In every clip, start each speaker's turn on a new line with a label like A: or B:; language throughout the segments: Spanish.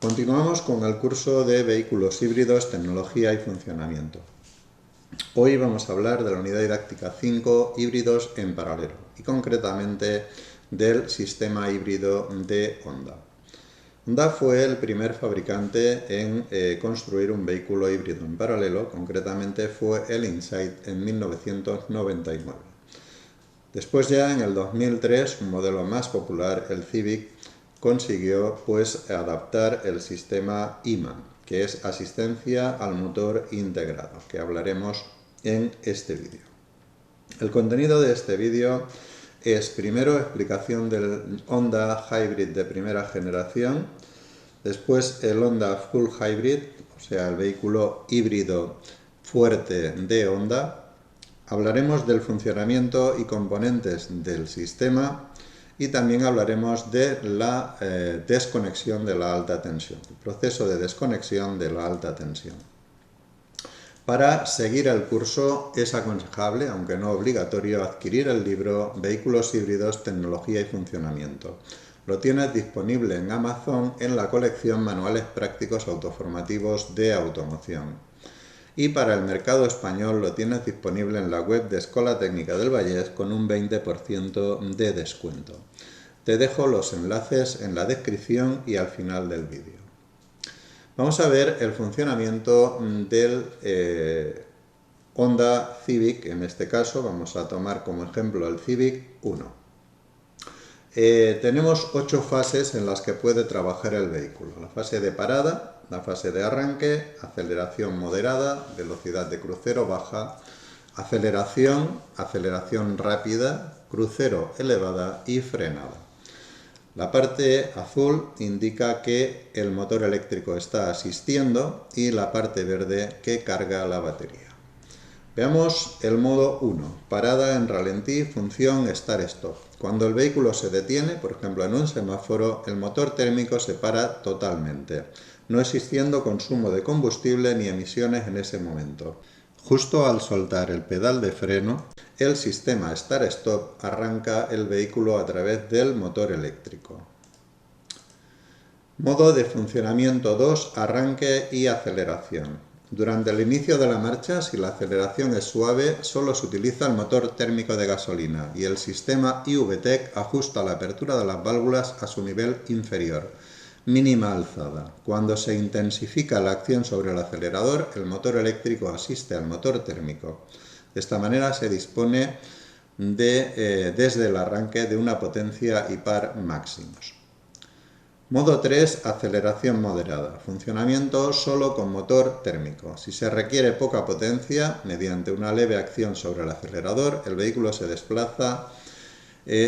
A: Continuamos con el curso de vehículos híbridos, tecnología y funcionamiento. Hoy vamos a hablar de la unidad didáctica 5, híbridos en paralelo, y concretamente del sistema híbrido de Honda. Honda fue el primer fabricante en construir un vehículo híbrido en paralelo, concretamente fue el Insight en 1999. Después ya en el 2003, un modelo más popular, el Civic, consiguió adaptar el sistema IMA, que es asistencia al motor integrado, que hablaremos en este vídeo. El contenido de este vídeo es primero explicación del Honda Hybrid de primera generación, después el Honda Full Hybrid, o sea el vehículo híbrido fuerte de Honda. Hablaremos del funcionamiento y componentes del sistema y también hablaremos de la desconexión de la alta tensión, el proceso de desconexión de la alta tensión. Para seguir el curso es aconsejable, aunque no obligatorio, adquirir el libro Vehículos híbridos, tecnología y funcionamiento. Lo tienes disponible en Amazon en la colección Manuales prácticos autoformativos de automoción. Y para el mercado español lo tienes disponible en la web de Escola Técnica del Vallès con un 20% de descuento. Te dejo los enlaces en la descripción y al final del vídeo. Vamos a ver el funcionamiento del Honda Civic. En este caso vamos a tomar como ejemplo el Civic 1. Tenemos 8 fases en las que puede trabajar el vehículo. La fase de parada, la fase de arranque, aceleración moderada, velocidad de crucero baja, aceleración rápida, crucero elevada y frenada. La parte azul indica que el motor eléctrico está asistiendo y la parte verde que carga la batería. Veamos el modo 1, parada en ralentí, función Start-Stop. Cuando el vehículo se detiene, por ejemplo en un semáforo, el motor térmico se para totalmente, no existiendo consumo de combustible ni emisiones en ese momento. Justo al soltar el pedal de freno, el sistema Start-Stop arranca el vehículo a través del motor eléctrico. Modo de funcionamiento 2, arranque y aceleración. Durante el inicio de la marcha, si la aceleración es suave, solo se utiliza el motor térmico de gasolina y el sistema IVTEC ajusta la apertura de las válvulas a su nivel inferior, mínima alzada. Cuando se intensifica la acción sobre el acelerador, el motor eléctrico asiste al motor térmico. De esta manera se dispone desde el arranque de una potencia y par máximos. Modo 3, aceleración moderada. Funcionamiento solo con motor térmico. Si se requiere poca potencia, mediante una leve acción sobre el acelerador, el vehículo se desplaza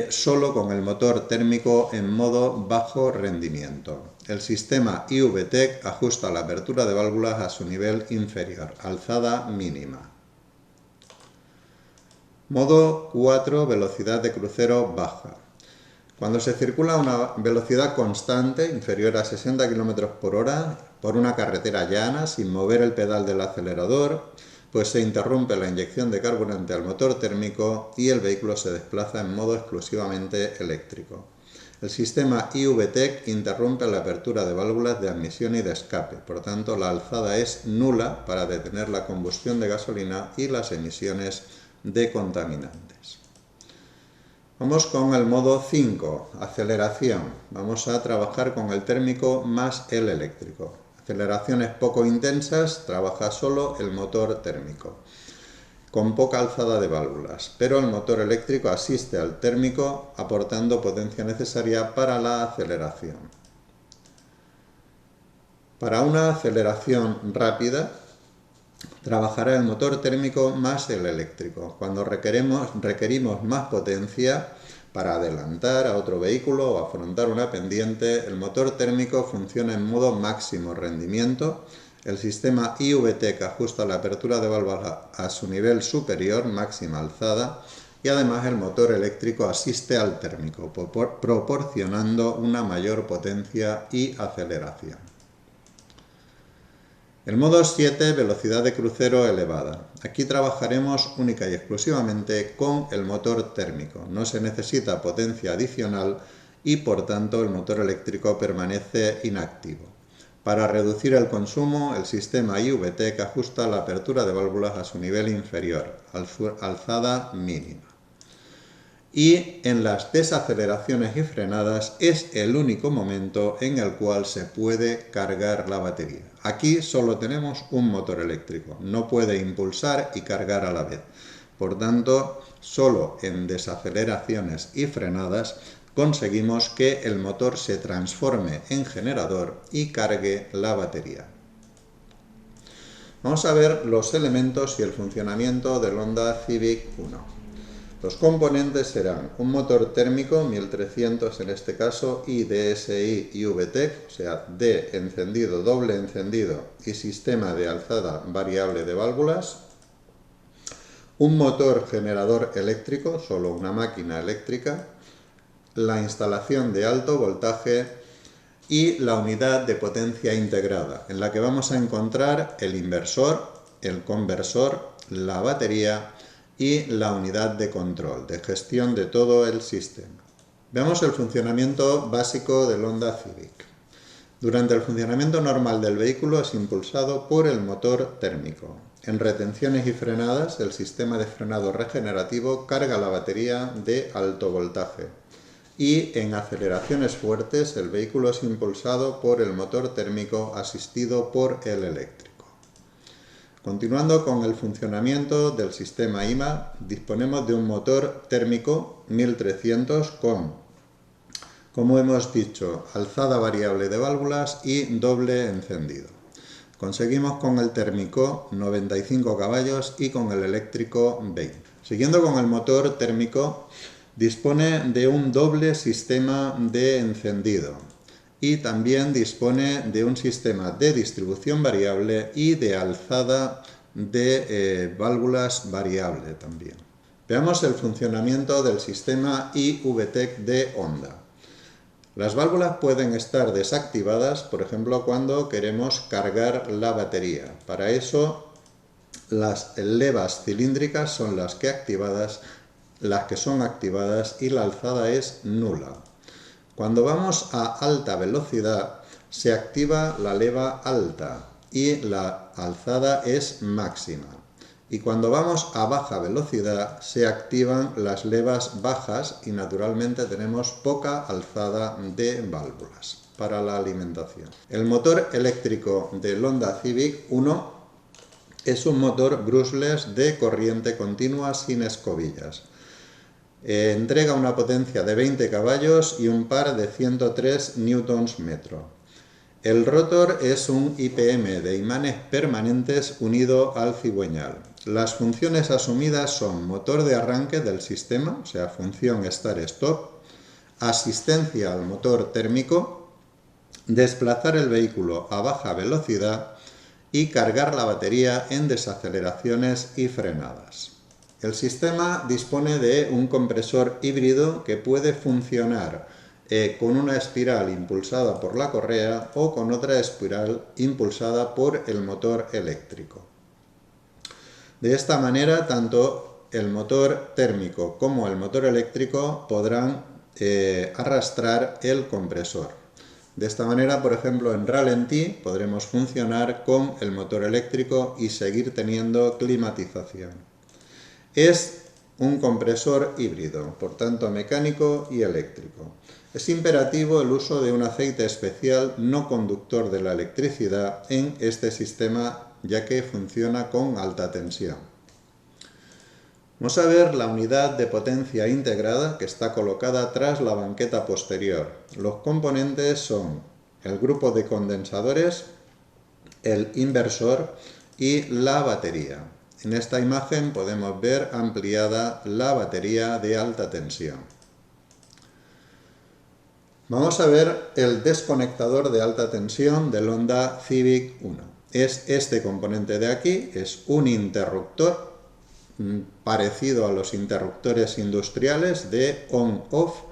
A: solo con el motor térmico en modo bajo rendimiento. El sistema IVTEC ajusta la apertura de válvulas a su nivel inferior, alzada mínima. Modo 4, velocidad de crucero baja. Cuando se circula a una velocidad constante, inferior a 60 km por hora, por una carretera llana, sin mover el pedal del acelerador, pues se interrumpe la inyección de carburante al motor térmico y el vehículo se desplaza en modo exclusivamente eléctrico. El sistema IVTEC interrumpe la apertura de válvulas de admisión y de escape, por tanto la alzada es nula para detener la combustión de gasolina y las emisiones de contaminantes. Vamos con el modo 5, aceleración. Vamos a trabajar con el térmico más el eléctrico. Aceleraciones poco intensas, trabaja solo el motor térmico, con poca alzada de válvulas, pero el motor eléctrico asiste al térmico aportando potencia necesaria para la aceleración. Para una aceleración rápida, trabajará el motor térmico más el eléctrico. Cuando requerimos más potencia para adelantar a otro vehículo o afrontar una pendiente, el motor térmico funciona en modo máximo rendimiento. El sistema IVTEC ajusta la apertura de válvulas a su nivel superior, máxima alzada, y además el motor eléctrico asiste al térmico, proporcionando una mayor potencia y aceleración. El modo 7, velocidad de crucero elevada. Aquí trabajaremos única y exclusivamente con el motor térmico. No se necesita potencia adicional y por tanto el motor eléctrico permanece inactivo. Para reducir el consumo, el sistema IVTEC ajusta la apertura de válvulas a su nivel inferior, alzada mínima. Y en las desaceleraciones y frenadas es el único momento en el cual se puede cargar la batería. Aquí solo tenemos un motor eléctrico, no puede impulsar y cargar a la vez. Por tanto, solo en desaceleraciones y frenadas conseguimos que el motor se transforme en generador y cargue la batería. Vamos a ver los elementos y el funcionamiento del Honda Civic 1. Los componentes serán un motor térmico 1300 en este caso y DSI IVTEC, o sea, de encendido, doble encendido y sistema de alzada variable de válvulas. Un motor generador eléctrico, solo una máquina eléctrica. La instalación de alto voltaje y la unidad de potencia integrada, en la que vamos a encontrar el inversor, el conversor, la batería y la unidad de control, de gestión de todo el sistema. Veamos el funcionamiento básico del Honda Civic. Durante el funcionamiento normal del vehículo es impulsado por el motor térmico. En retenciones y frenadas, el sistema de frenado regenerativo carga la batería de alto voltaje. Y en aceleraciones fuertes, el vehículo es impulsado por el motor térmico asistido por el eléctrico. Continuando con el funcionamiento del sistema IMA, disponemos de un motor térmico 1300 con, como hemos dicho, alzada variable de válvulas y doble encendido. Conseguimos con el térmico 95 caballos y con el eléctrico 20. Siguiendo con el motor térmico, dispone de un doble sistema de encendido. Y también dispone de un sistema de distribución variable y de alzada de válvulas variable también. Veamos el funcionamiento del sistema IVTEC de Honda. Las válvulas pueden estar desactivadas, por ejemplo, cuando queremos cargar la batería. Para eso, las levas cilíndricas son las que son activadas y la alzada es nula. Cuando vamos a alta velocidad, se activa la leva alta y la alzada es máxima. Y cuando vamos a baja velocidad, se activan las levas bajas y naturalmente tenemos poca alzada de válvulas para la alimentación. El motor eléctrico del Honda Civic 1 es un motor brushless de corriente continua sin escobillas. Entrega una potencia de 20 caballos y un par de 103 Nm. El rotor es un IPM de imanes permanentes unido al cigüeñal. Las funciones asumidas son motor de arranque del sistema, o sea, función start-stop, asistencia al motor térmico, desplazar el vehículo a baja velocidad y cargar la batería en desaceleraciones y frenadas. El sistema dispone de un compresor híbrido que puede funcionar con una espiral impulsada por la correa o con otra espiral impulsada por el motor eléctrico. De esta manera, tanto el motor térmico como el motor eléctrico podrán arrastrar el compresor. De esta manera, por ejemplo, en ralentí podremos funcionar con el motor eléctrico y seguir teniendo climatización. Es un compresor híbrido, por tanto mecánico y eléctrico. Es imperativo el uso de un aceite especial no conductor de la electricidad en este sistema, ya que funciona con alta tensión. Vamos a ver la unidad de potencia integrada que está colocada tras la banqueta posterior. Los componentes son el grupo de condensadores, el inversor y la batería. En esta imagen podemos ver ampliada la batería de alta tensión. Vamos a ver el desconectador de alta tensión del Honda Civic 1. Es este componente de aquí, es un interruptor parecido a los interruptores industriales de on-off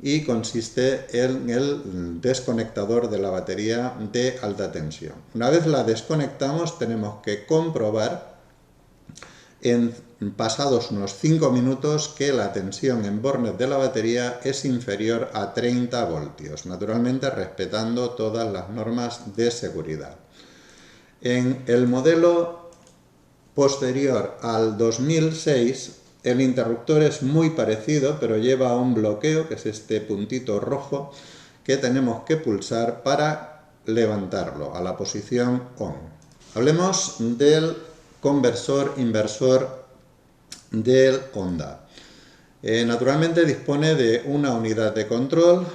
A: y consiste en el desconectador de la batería de alta tensión. Una vez la desconectamos, tenemos que comprobar pasados unos 5 minutos que la tensión en bornes de la batería es inferior a 30 voltios, naturalmente respetando todas las normas de seguridad. En el modelo posterior al 2006, el interruptor es muy parecido, pero lleva un bloqueo, que es este puntito rojo, que tenemos que pulsar para levantarlo a la posición ON. Hablemos del conversor inversor del Honda. Naturalmente dispone de una unidad de control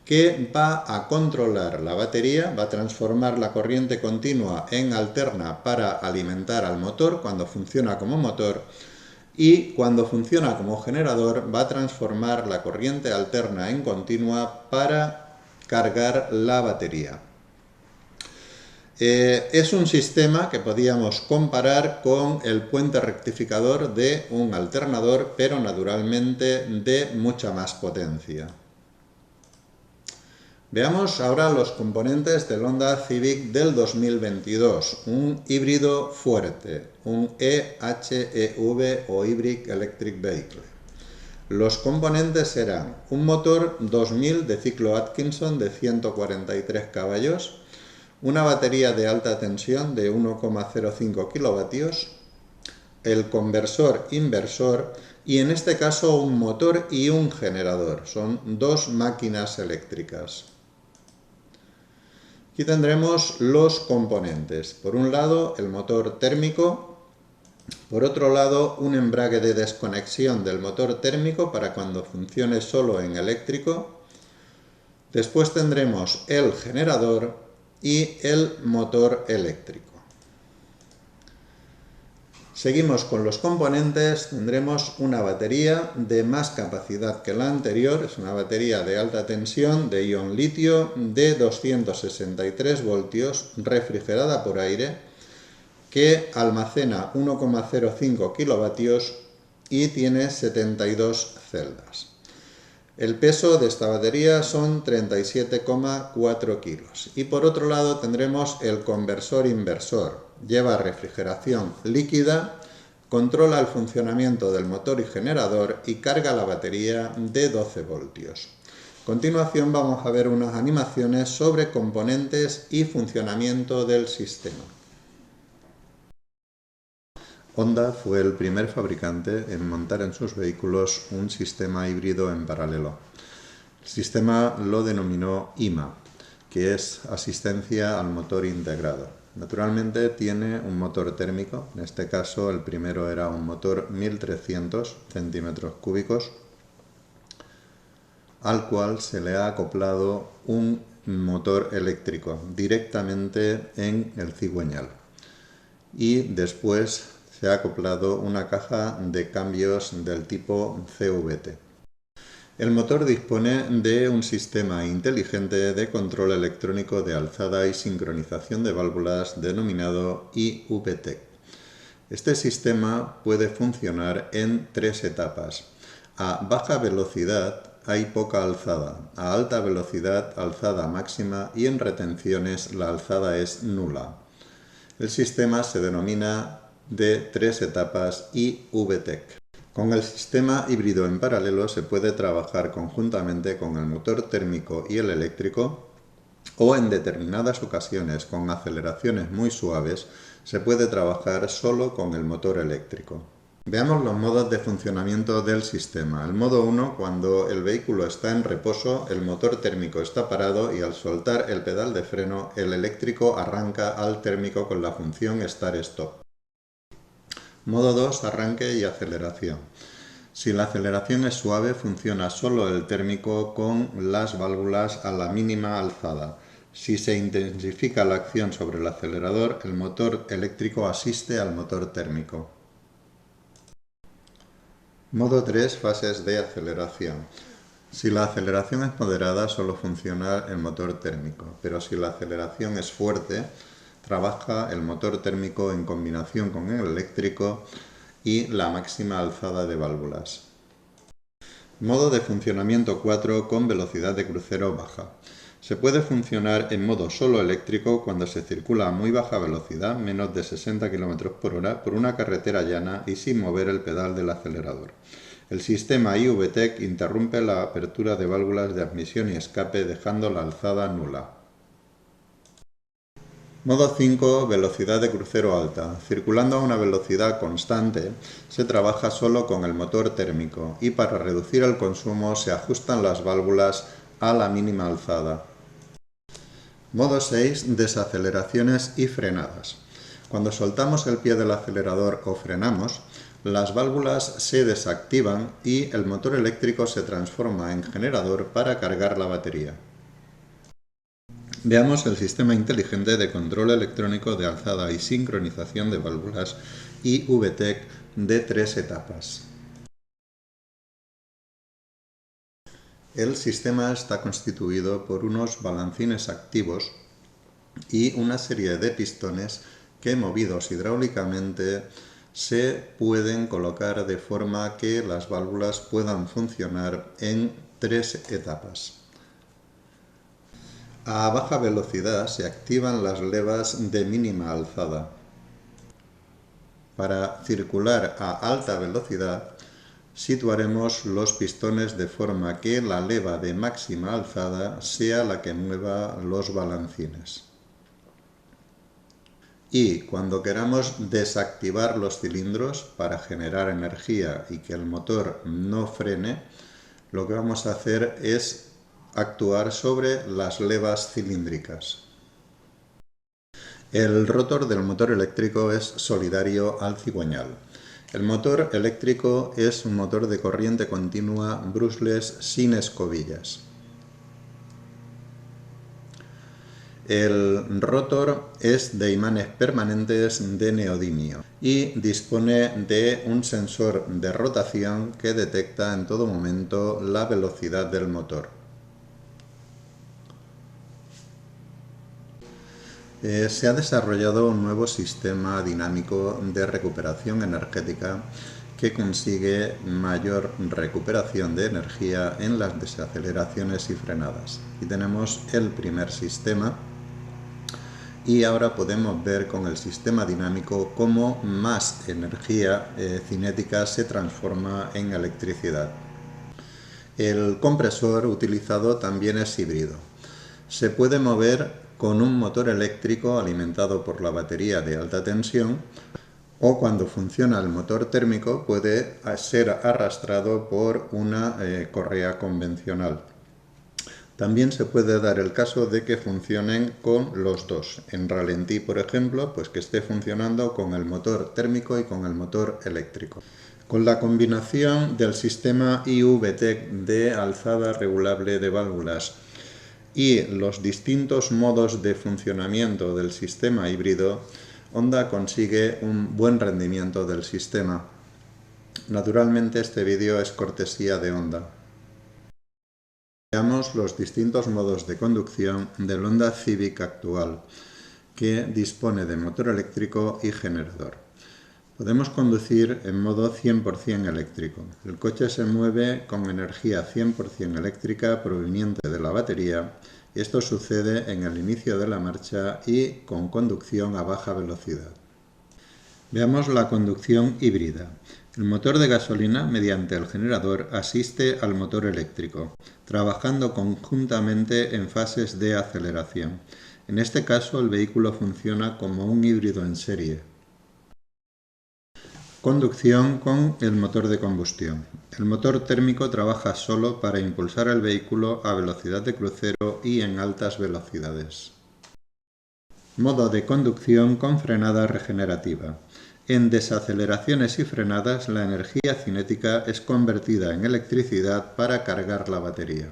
A: que va a controlar la batería, va a transformar la corriente continua en alterna para alimentar al motor cuando funciona como motor, y cuando funciona como generador va a transformar la corriente alterna en continua para cargar la batería. Es un sistema que podíamos comparar con el puente rectificador de un alternador, pero naturalmente de mucha más potencia. Veamos ahora los componentes del Honda Civic del 2022, un híbrido fuerte, un EHEV o Hybrid Electric Vehicle. Los componentes serán un motor 2000 de ciclo Atkinson de 143 caballos, una batería de alta tensión de 1,05 kilovatios, el conversor inversor y en este caso un motor y un generador. Son dos máquinas eléctricas. Aquí tendremos los componentes. Por un lado el motor térmico, por otro lado un embrague de desconexión del motor térmico para cuando funcione solo en eléctrico. Después tendremos el generador y el motor eléctrico. Seguimos con los componentes. Tendremos una batería de más capacidad que la anterior, es una batería de alta tensión de ion litio de 263 voltios, refrigerada por aire, que almacena 1,05 kilovatios y tiene 72 celdas. El peso de esta batería son 37,4 kilos. Y por otro lado tendremos el conversor inversor. Lleva refrigeración líquida, controla el funcionamiento del motor y generador y carga la batería de 12 voltios. A continuación vamos a ver unas animaciones sobre componentes y funcionamiento del sistema. Honda fue el primer fabricante en montar en sus vehículos un sistema híbrido en paralelo. El sistema lo denominó IMA, que es asistencia al motor integrado. Naturalmente tiene un motor térmico, en este caso el primero era un motor 1300 centímetros cúbicos, al cual se le ha acoplado un motor eléctrico directamente en el cigüeñal. Y después se ha acoplado una caja de cambios del tipo CVT. El motor dispone de un sistema inteligente de control electrónico de alzada y sincronización de válvulas denominado IVTEC. Este sistema puede funcionar en 3 etapas. A baja velocidad hay poca alzada, a alta velocidad alzada máxima y en retenciones la alzada es nula. El sistema se denomina de 3 etapas IVTEC. Con el sistema híbrido en paralelo se puede trabajar conjuntamente con el motor térmico y el eléctrico, o en determinadas ocasiones con aceleraciones muy suaves se puede trabajar solo con el motor eléctrico. Veamos los modos de funcionamiento del sistema. El modo 1, cuando el vehículo está en reposo, el motor térmico está parado y al soltar el pedal de freno, el eléctrico arranca al térmico con la función Start-Stop. Modo 2, arranque y aceleración. Si la aceleración es suave, funciona solo el térmico con las válvulas a la mínima alzada. Si se intensifica la acción sobre el acelerador, el motor eléctrico asiste al motor térmico. Modo 3, fases de aceleración. Si la aceleración es moderada, solo funciona el motor térmico, pero si la aceleración es fuerte, trabaja el motor térmico en combinación con el eléctrico y la máxima alzada de válvulas. Modo de funcionamiento 4 con velocidad de crucero baja. Se puede funcionar en modo solo eléctrico cuando se circula a muy baja velocidad, menos de 60 km por hora, por una carretera llana y sin mover el pedal del acelerador. El sistema IVTEC interrumpe la apertura de válvulas de admisión y escape, dejando la alzada nula. Modo 5. Velocidad de crucero alta. Circulando a una velocidad constante, se trabaja solo con el motor térmico y para reducir el consumo se ajustan las válvulas a la mínima alzada. Modo 6. Desaceleraciones y frenadas. Cuando soltamos el pie del acelerador o frenamos, las válvulas se desactivan y el motor eléctrico se transforma en generador para cargar la batería. Veamos el sistema inteligente de control electrónico de alzada y sincronización de válvulas IVTEC de 3 etapas. El sistema está constituido por unos balancines activos y una serie de pistones que, movidos hidráulicamente, se pueden colocar de forma que las válvulas puedan funcionar en 3 etapas. A baja velocidad se activan las levas de mínima alzada. Para circular a alta velocidad, situaremos los pistones de forma que la leva de máxima alzada sea la que mueva los balancines. Y cuando queramos desactivar los cilindros para generar energía y que el motor no frene, lo que vamos a hacer es actuar sobre las levas cilíndricas. El rotor del motor eléctrico es solidario al cigüeñal. El motor eléctrico es un motor de corriente continua brushless sin escobillas. El rotor es de imanes permanentes de neodimio y dispone de un sensor de rotación que detecta en todo momento la velocidad del motor. Se ha desarrollado un nuevo sistema dinámico de recuperación energética que consigue mayor recuperación de energía en las desaceleraciones y frenadas. Aquí tenemos el primer sistema y ahora podemos ver con el sistema dinámico cómo más energía cinética se transforma en electricidad. El compresor utilizado también es híbrido. Se puede mover con un motor eléctrico alimentado por la batería de alta tensión o cuando funciona el motor térmico puede ser arrastrado por una correa convencional. También se puede dar el caso de que funcionen con los dos. En ralentí, por ejemplo, pues que esté funcionando con el motor térmico y con el motor eléctrico. Con la combinación del sistema IVTEC de alzada regulable de válvulas y los distintos modos de funcionamiento del sistema híbrido, Honda consigue un buen rendimiento del sistema. Naturalmente este vídeo es cortesía de Honda. Veamos los distintos modos de conducción del Honda Civic actual, que dispone de motor eléctrico y generador. Podemos conducir en modo 100% eléctrico. El coche se mueve con energía 100% eléctrica proveniente de la batería. Esto sucede en el inicio de la marcha y con conducción a baja velocidad. Veamos la conducción híbrida. El motor de gasolina, mediante el generador, asiste al motor eléctrico, trabajando conjuntamente en fases de aceleración. En este caso, el vehículo funciona como un híbrido en serie. Conducción con el motor de combustión. El motor térmico trabaja solo para impulsar el vehículo a velocidad de crucero y en altas velocidades. Modo de conducción con frenada regenerativa. En desaceleraciones y frenadas, la energía cinética es convertida en electricidad para cargar la batería.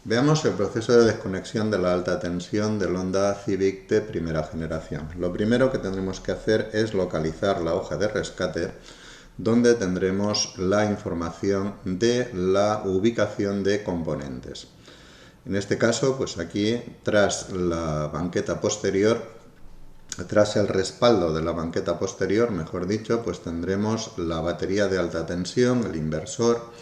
A: Veamos el proceso de desconexión de la alta tensión del Honda Civic de primera generación. Lo primero que tendremos que hacer es localizar la hoja de rescate, donde tendremos la información de la ubicación de componentes. En este caso, pues aquí, tras la banqueta posterior, tras el respaldo de la banqueta posterior, mejor dicho, pues tendremos la batería de alta tensión, el inversor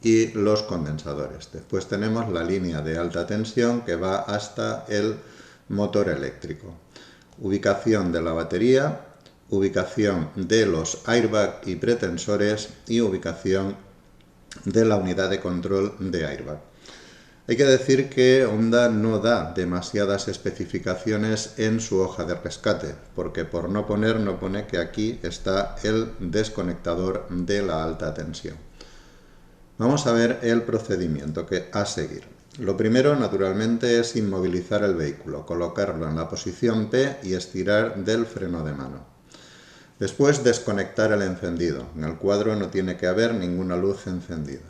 A: y los condensadores. Después tenemos la línea de alta tensión que va hasta el motor eléctrico. Ubicación de la batería, ubicación de los airbag y pretensores y ubicación de la unidad de control de airbag. Hay que decir que Honda no da demasiadas especificaciones en su hoja de rescate, porque por no pone que aquí está el desconectador de la alta tensión. Vamos a ver el procedimiento a seguir. Lo primero, naturalmente, es inmovilizar el vehículo, colocarlo en la posición P y estirar del freno de mano. Después, desconectar el encendido. En el cuadro no tiene que haber ninguna luz encendida.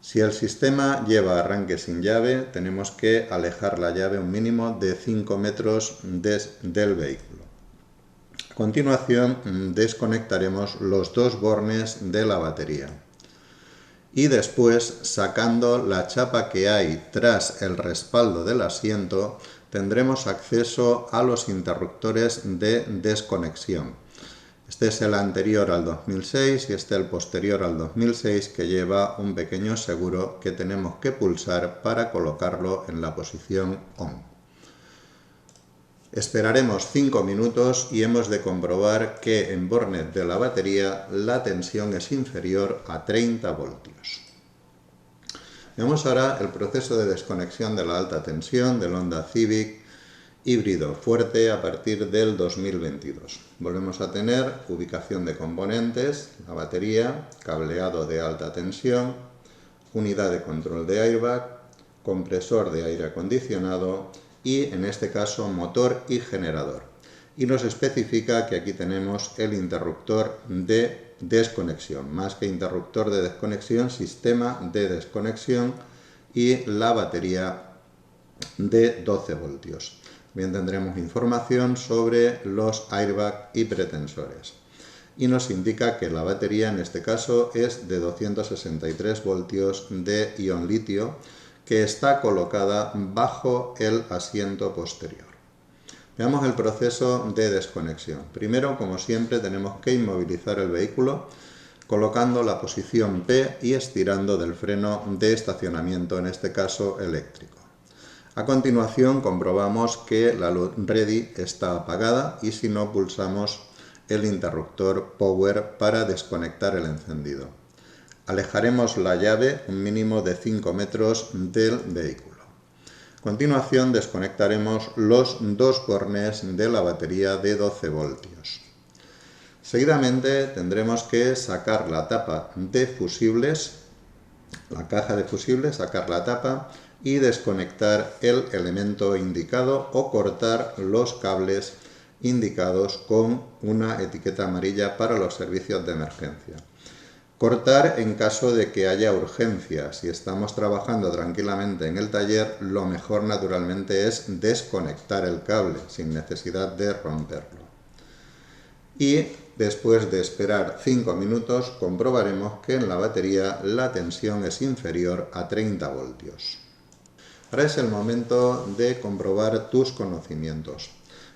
A: Si el sistema lleva arranque sin llave, tenemos que alejar la llave un mínimo de 5 metros del vehículo. A continuación, desconectaremos los dos bornes de la batería. Y después, sacando la chapa que hay tras el respaldo del asiento, tendremos acceso a los interruptores de desconexión. Este es el anterior al 2006 y este el posterior al 2006, que lleva un pequeño seguro que tenemos que pulsar para colocarlo en la posición ON. Esperaremos 5 minutos y hemos de comprobar que en bornes de la batería la tensión es inferior a 30 voltios. Veamos ahora el proceso de desconexión de la alta tensión del Honda Civic híbrido fuerte a partir del 2022. Volvemos a tener ubicación de componentes, la batería, cableado de alta tensión, unidad de control de airbag, compresor de aire acondicionado y, en este caso, motor y generador. Y nos especifica que aquí tenemos el interruptor de desconexión, más que interruptor de desconexión, sistema de desconexión y la batería de 12 voltios. Bien, tendremos información sobre los airbag y pretensores. Y nos indica que la batería en este caso es de 263 voltios de ion litio, que está colocada bajo el asiento posterior. Veamos el proceso de desconexión. Primero, como siempre, tenemos que inmovilizar el vehículo colocando la posición P y estirando del freno de estacionamiento, en este caso eléctrico. A continuación, comprobamos que la luz Ready está apagada y si no, pulsamos el interruptor Power para desconectar el encendido. Alejaremos la llave un mínimo de 5 metros del vehículo. A continuación, desconectaremos los dos bornes de la batería de 12 voltios. Seguidamente, tendremos que sacar la tapa de fusibles, la caja de fusibles, sacar la tapa y desconectar el elemento indicado o cortar los cables indicados con una etiqueta amarilla para los servicios de emergencia. Cortar en caso de que haya urgencia. Si estamos trabajando tranquilamente en el taller, lo mejor naturalmente es desconectar el cable sin necesidad de romperlo. Y después de esperar 5 minutos, comprobaremos que en la batería la tensión es inferior a 30 voltios. Ahora es el momento de comprobar tus conocimientos.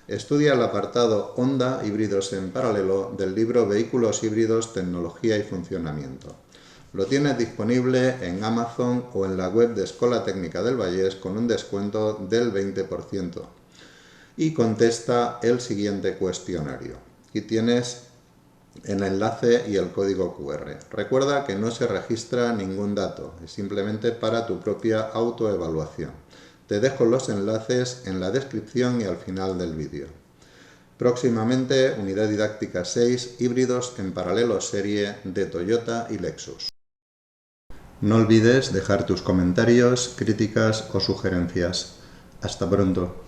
A: Estudia el apartado Honda Híbridos en Paralelo del libro Vehículos híbridos, tecnología y funcionamiento. Lo tienes disponible en Amazon o en la web de Escola Técnica del Vallés con un descuento del 20%. Y contesta el siguiente cuestionario. Aquí tienes el enlace y el código QR. Recuerda que no se registra ningún dato, es simplemente para tu propia autoevaluación. Te dejo los enlaces en la descripción y al final del vídeo. Próximamente, Unidad Didáctica 6, híbridos en paralelo serie de Toyota y Lexus. No olvides dejar tus comentarios, críticas o sugerencias. Hasta pronto.